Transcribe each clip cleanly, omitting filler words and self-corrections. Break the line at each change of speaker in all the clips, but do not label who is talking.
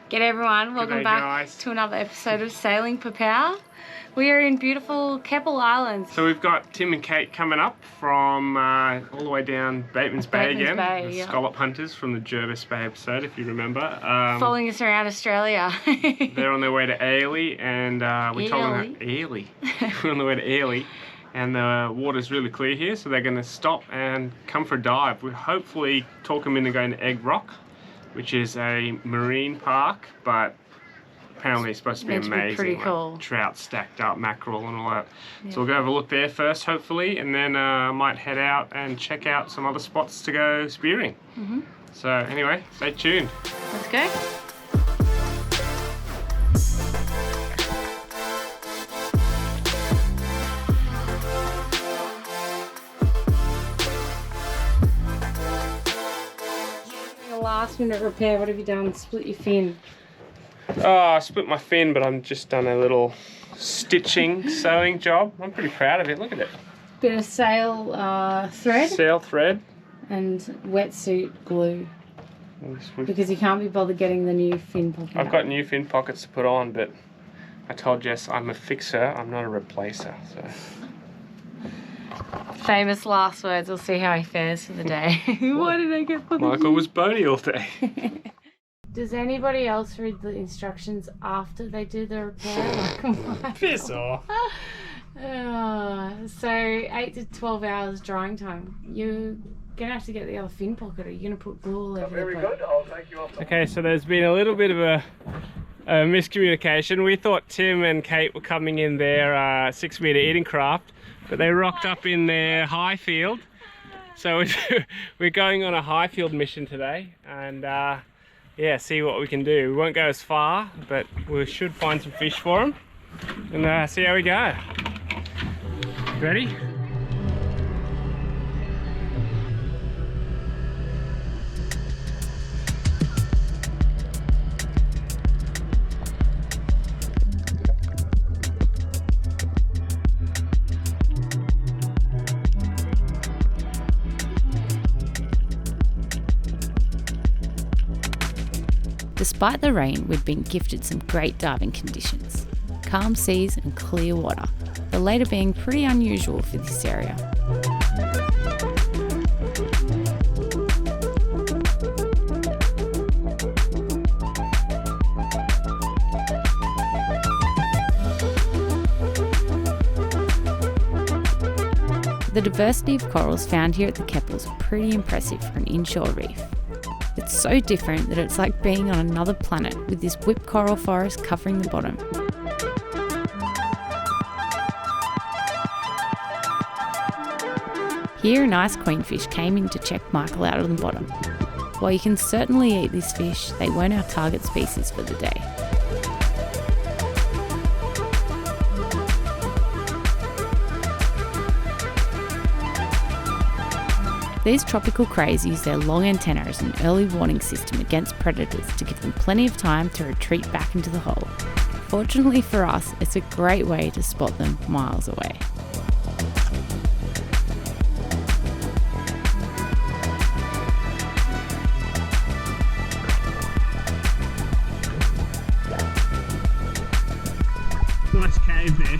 G'day everyone, welcome
G'day,
back
guys.
to another episode of Sailing Popao. We are in beautiful Keppel Island.
So we've got Tim and Kate coming up from all the way down Batemans Bay again.
Bay,
the
yeah.
Scallop Hunters from the Jervis Bay episode, if you remember.
Following us around Australia.
They're on their way to Airlie, and we told them Airlie. We're on the way to Airlie, and the water's really clear here, so they're going to stop and come for a dive. We hopefully talk them into going to Egg Rock, which is a marine park, but apparently it's supposed to be amazing.
Pretty cool.
Like trout stacked up, mackerel and all that. Yeah. So we'll go have a look there first, hopefully, and then might head out and check out some other spots to go spearing. So anyway, stay tuned.
Let's go. Last minute repair, what have you done? Split your fin?
Oh, I split my fin, but I've just done a little stitching, sewing job. I'm pretty proud of it, look at it.
Bit of sail thread.
Sail thread.
And wetsuit glue. Because you can't be bothered getting the new fin pocket.
I've got new fin pockets to put on, but I told Jess I'm a fixer, I'm not a replacer, so.
Famous last words. We'll see how he fares for the day. Why did I get put?
Michael was bony all day.
Does anybody else read the instructions after they do the repair? Like,
piss off.
So 8 to 12 hours drying time. You're gonna have to get the other fin pocket, or you're gonna put glue all over
Very good. I'll take you off.
Okay, so there's been a little bit of a miscommunication. We thought Tim and Kate were coming in their 6-metre eating craft, but they rocked up in their high field. So we're going on a high field mission today, and yeah, see what we can do. We won't go as far, but we should find some fish for them, and see how we go. Ready?
Despite the rain, we'd been gifted some great diving conditions. Calm seas and clear water, the latter being pretty unusual for this area. The diversity of corals found here at the Keppel is pretty impressive for an inshore reef. It's so different that it's like being on another planet, with this whip coral forest covering the bottom. Here an ice queenfish came in to check Michael out on the bottom. While you can certainly eat this fish, they weren't our target species for the day. These tropical crays use their long antennae as an early warning system against predators to give them plenty of time to retreat back into the hole. Fortunately for us, it's a great way to spot them miles away.
Nice cave there.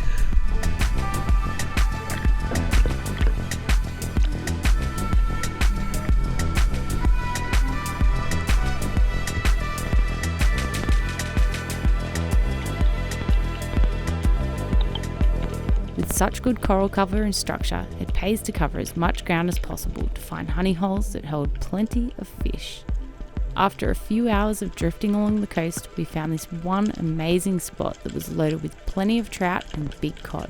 With such good coral cover and structure, it pays to cover as much ground as possible to find honey holes that hold plenty of fish. After a few hours of drifting along the coast, we found this one amazing spot that was loaded with plenty of trout and big cod.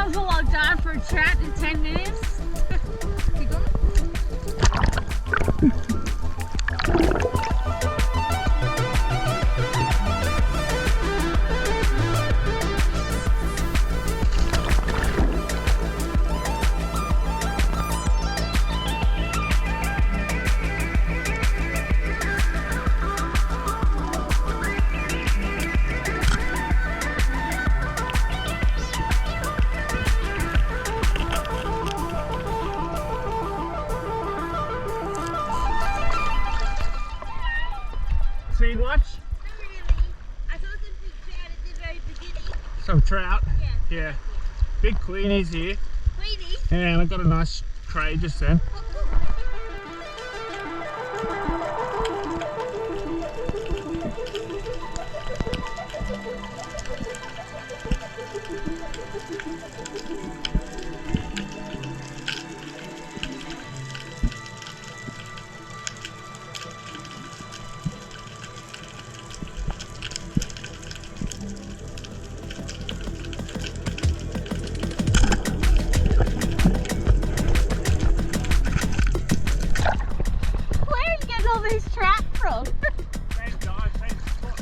was a long time for a chat in 10 minutes. Keep going.
Seen much?
Not really. I saw some big trout at the very beginning.
Some trout.
Yeah.
Yeah. Big queenies here.
Queenie.
And I got a nice cray just then.
Where are you getting all these trout from?
Same dive, same spot.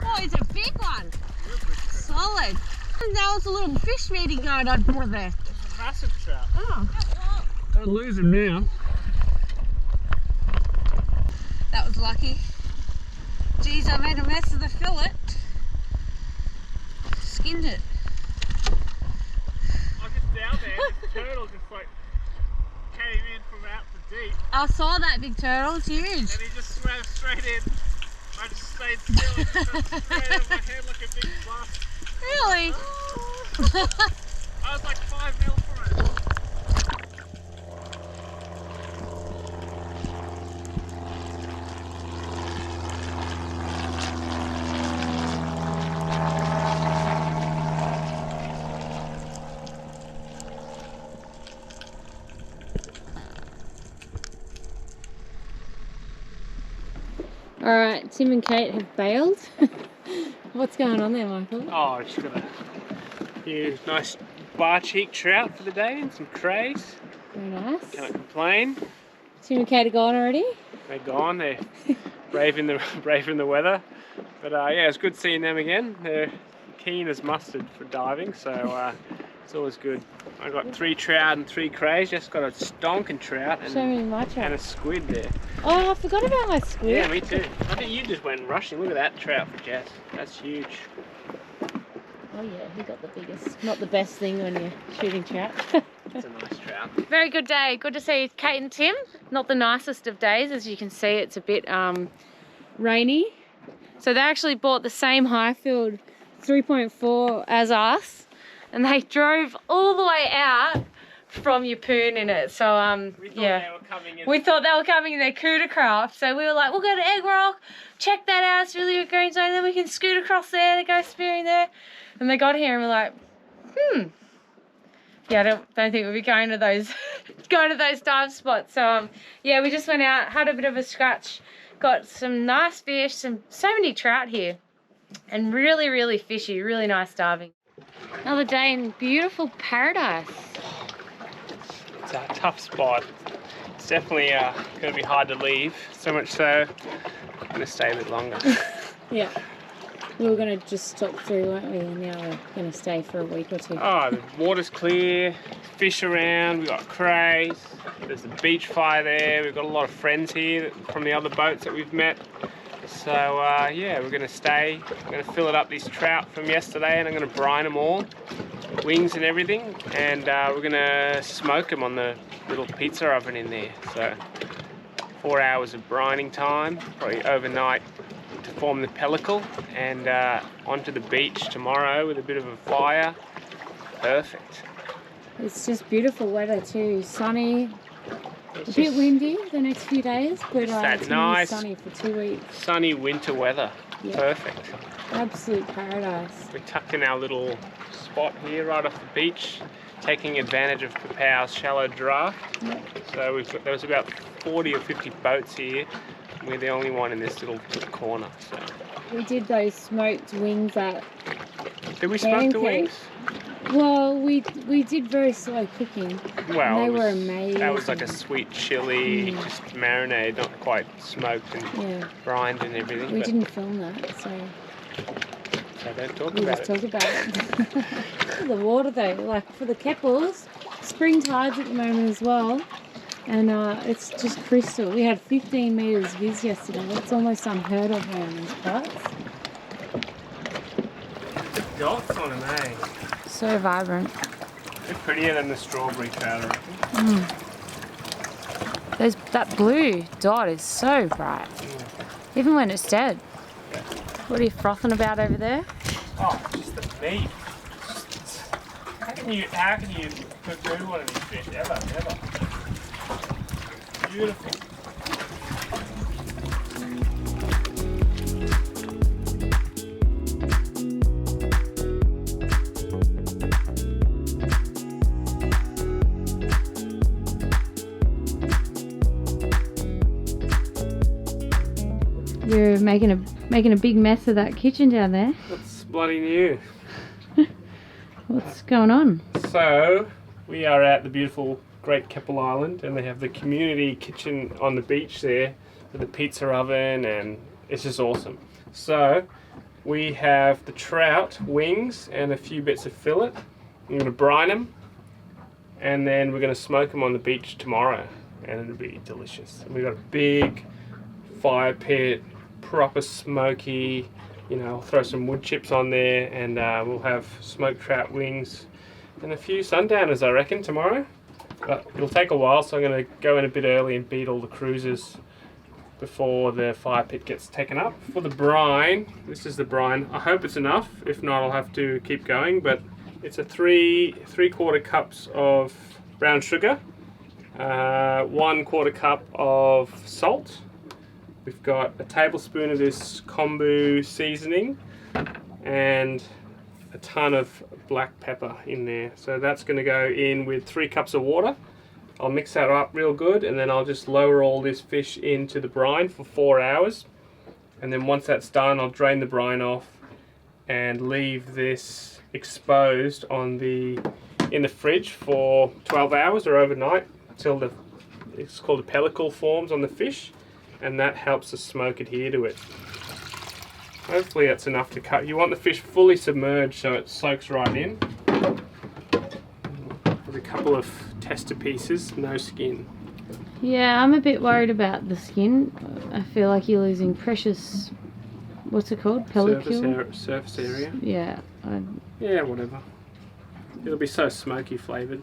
Oh, it's a big one. Solid. And there was a little fish meeting going on over there.
Massive trout.
Oh.
Don't lose him now.
That was lucky. Geez, I made a mess of the fillet. Skinned it.
I was just down there, this turtle just like came in from out the deep
I saw that big turtle. It's huge.
and he just swam straight in. I just stayed still and just went straight over my head like a big bus.
Really?
I was like 5 mil from it.
Alright, Tim and Kate have bailed. What's going on there, Michael?
Oh, just got a few nice bar cheek trout for the day and some crays.
Very nice.
Can't complain.
Tim and Kate are gone already?
They're gone. They're braving the weather. But yeah, it's good seeing them again. They're keen as mustard for diving, so it's always good. I got 3 trout and 3 crays. Just got a stonking trout
Show me my
and
trout.
a squid there.
Oh, I forgot about my squid.
Yeah, me too. I think you just went rushing. Look at that trout for Jess. That's huge.
Oh yeah, he got the biggest. Not the best thing when you're shooting trout.
That's a nice trout.
Very good day. Good to see Kate and Tim. Not the nicest of days, as you can see. It's a bit rainy. So they actually bought the same Highfield 3.4 as us, and they drove all the way out from Yeppoon in it. So
We thought
yeah,
they were coming in.
we thought they were coming in their coup de craft. So we were like, we'll go to Egg Rock, check that out. It's really good green zone. Then we can scoot across there to go spearing there. And they got here and we're like, yeah, I don't think we'll be going to those dive spots. So yeah, we just went out, had a bit of a scratch, got some nice fish, so many trout here, and really, really fishy, really nice diving. Another day in beautiful paradise.
It's a tough spot. It's definitely going to be hard to leave. So much so, I'm going to stay a bit longer.
Yeah. We were going to just stop through, weren't we? And now we're going to stay for a week or two.
Oh, the water's clear, fish around, we've got crays, there's a beach fire there, we've got a lot of friends here from the other boats that we've met. So yeah, we're going to stay, we're going to fill it up these trout from yesterday, and I'm going to brine them all, wings and everything, and we're going to smoke them on the little pizza oven in there. So 4 hours of brining time, probably overnight to form the pellicle, and onto the beach tomorrow with a bit of a fire. Perfect.
It's just beautiful weather too. Sunny,
It's
a bit
just
windy the next few days, but
that
it's going to be
nice
sunny for 2 weeks.
sunny winter weather.
Yeah.
Perfect.
Absolute paradise.
We're tucked in our little spot here right off the beach, taking advantage of Popao's shallow draft.
Yep.
So there was about 40 or 50 boats here. We're the only one in this little corner. So.
We did those smoked wings at
Did we smoke the wings?
Well, we did very slow cooking.
Well,
and they were amazing.
That was like a sweet chili, just marinade, not quite smoked and brined and everything.
We didn't film that, so
don't talk
we
about
just
it.
talk about it. The water though, like for the Keppels, spring tides at the moment as well, and it's just crystal. We had 15 metres viz yesterday. That's almost unheard of around these parts.
The dots on them, eh?
So vibrant.
They're prettier than the strawberry trout, I reckon.
That blue dot is so bright, even when it's dead. What are you frothing about over there?
Oh, just the meat. How can you do one of these fish? Ever. Beautiful.
You're making a big mess of that kitchen down there.
That's bloody new.
What's going on?
So, we are at the beautiful Great Keppel Island, and they have the community kitchen on the beach there with the pizza oven, and it's just awesome. So, we have the trout wings and a few bits of fillet. I'm going to brine them, and then we're going to smoke them on the beach tomorrow, and it'll be delicious. And we've got a big fire pit, proper smoky, I'll throw some wood chips on there, and we'll have smoked trout wings and a few sundowners, I reckon, tomorrow. But it'll take a while, so I'm going to go in a bit early and beat all the cruisers before the fire pit gets taken up. For the brine, this is the brine. I hope it's enough. If not, I'll have to keep going, but it's a three-quarter cups of brown sugar, 1/4 cup of salt. We've got a tablespoon of this kombu seasoning and a ton of black pepper in there. So that's going to go in with 3 cups of water. I'll mix that up real good, and then I'll just lower all this fish into the brine for 4 hours. And then once that's done, I'll drain the brine off and leave this exposed in the fridge for 12 hours or overnight until it's called a pellicle forms on the fish. And that helps the smoke adhere to it. Hopefully that's enough to cut. You want the fish fully submerged so it soaks right in. With a couple of tester pieces, no skin.
Yeah, I'm a bit worried about the skin. I feel like you're losing precious, what's it called? Pellicule?
Surface area.
Yeah.
Yeah, whatever. It'll be so smoky flavoured.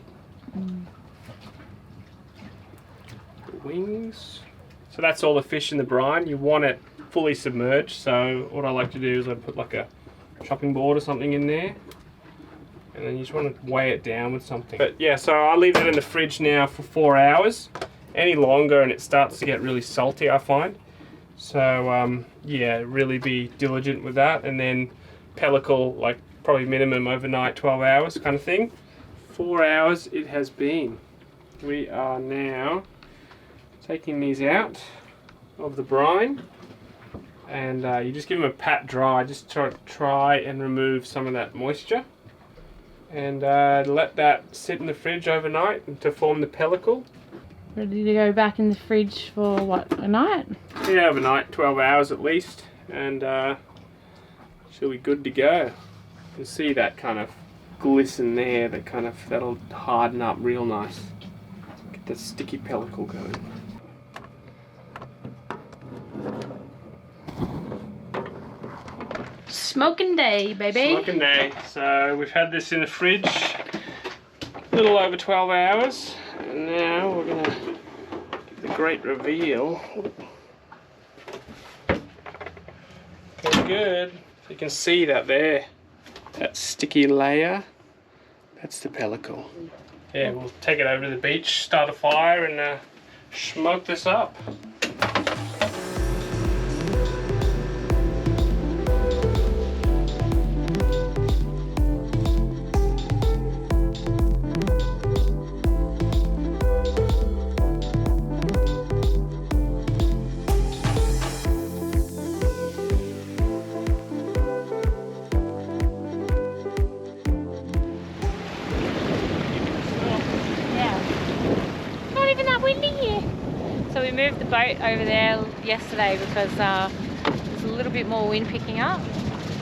Wings. So that's all the fish in the brine. You want it fully submerged, so what I like to do is I put like a chopping board or something in there, and then you just want to weigh it down with something. But yeah, so I'll leave that in the fridge now for 4 hours. Any longer and it starts to get really salty, I find. So yeah, really be diligent with that, and then pellicle like probably minimum overnight, 12 hours kind of thing. 4 hours it has been. We are now taking these out of the brine, and you just give them a pat dry. Just try and remove some of that moisture, and let that sit in the fridge overnight to form the pellicle.
Ready to go back in the fridge for what, a night?
Yeah, overnight, 12 hours at least, and she'll be good to go. You'll see that kind of glisten there, that'll harden up real nice. Get the sticky pellicle going.
Smoking day, baby.
Smoking day. So we've had this in the fridge a little over 12 hours, and now we're gonna give the great reveal. Very good. So you can see that there, that sticky layer. That's the pellicle. Yeah, we'll take it over to the beach, start a fire, and smoke this up.
So we moved the boat over there yesterday because there's a little bit more wind picking up.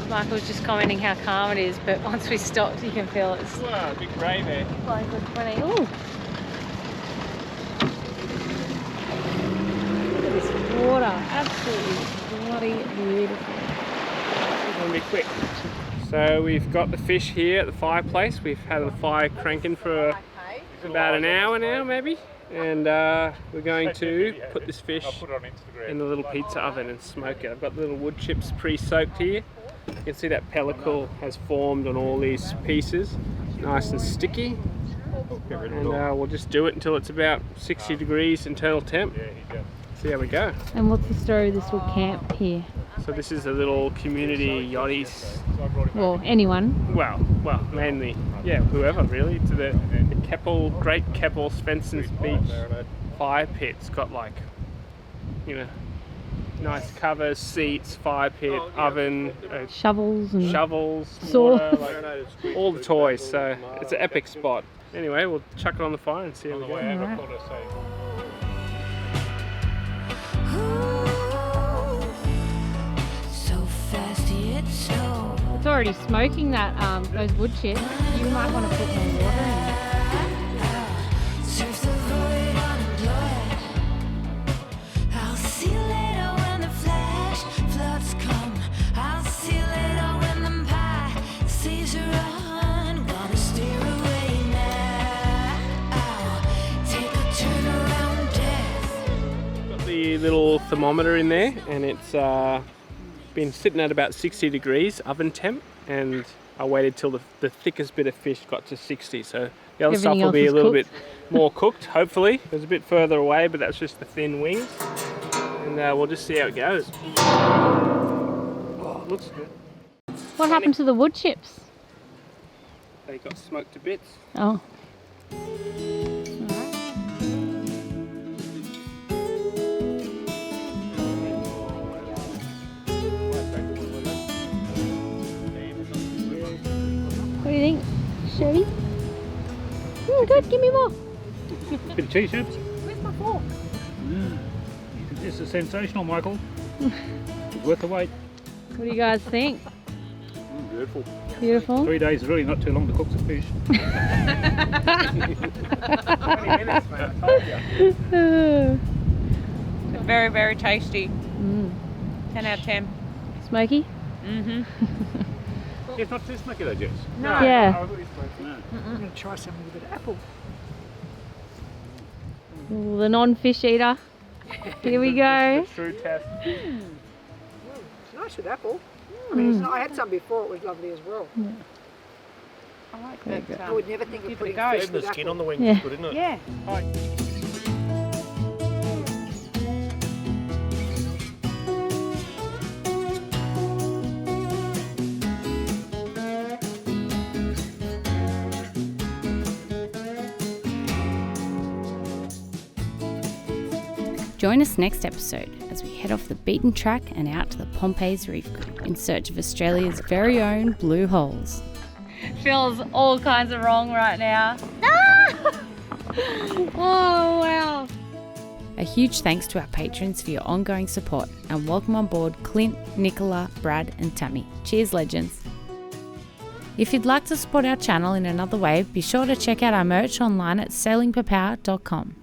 Michael was just commenting how calm it is, but once we stopped you can feel it's
wow, big ray there.
Like good 20. Ooh. Look at this water, absolutely bloody beautiful.
It's gonna be quick. So we've got the fish here at the fireplace. We've had the fire cranking for about an hour now maybe. And we're going to put this fish in the little pizza oven and smoke it. I've got the little wood chips pre-soaked here. You can see that pellicle has formed on all these pieces, nice and sticky. And we'll just do it until it's about 60 degrees internal temp. See how we go.
And what's the story of this little camp here?
So this is a little community yachties.
Well, anyone.
Well, mainly, yeah, whoever really. To the Great Keppel Spencer's Beach fire pit. It's got like, you know, nice covers, seats, fire pit, oven,
shovels, and
saw, water, like, all the toys. So it's an epic spot. Anyway, we'll chuck it on the fire and see how we go.
Right. It's already smoking that those wood chips. You might want to put more water in.
Got the little thermometer in there, and it's been sitting at about 60 degrees oven temp, and I waited till the thickest bit of fish got to 60, so the other stuff will be a little bit more cooked, hopefully. It was a bit further away, but that's just the thin wings, and we'll just see how it goes. Oh, looks good.
What happened to the wood chips?
They got smoked to bits.
Oh. What do you think, Chevy? Good, give me more.
Bit of cheese, Shebs.
Where's my fork?
This is sensational, Michael. It's worth the wait.
What do you guys think?
Beautiful.
Beautiful.
3 days is really not too long to cook some fish.
20 minutes, mate, I told you.
Very, very tasty. 10 out of 10.
Smoky?
Mm-hmm.
It's not too smoky though, Jess.
No.
Yeah.
No.
I'm going to try something with a bit of apple.
Ooh, the non-fish eater. Here we go.
True test.
It's nice with apple. I mean, it's not, I had some before, it was lovely as well.
Yeah.
I like
Very
that.
good.
I would never think of putting
Even
fish
the
with
skin
apple.
on the wing
Yeah.
is good, isn't it?
Yeah.
Join us next episode as we head off the beaten track and out to the Pompey's Reef Group in search of Australia's very own blue holes.
Feels all kinds of wrong right now. Ah! Oh, wow.
A huge thanks to our patrons for your ongoing support, and welcome on board Clint, Nicola, Brad and Tammy. Cheers, legends. If you'd like to support our channel in another way, be sure to check out our merch online at sailingpopao.com.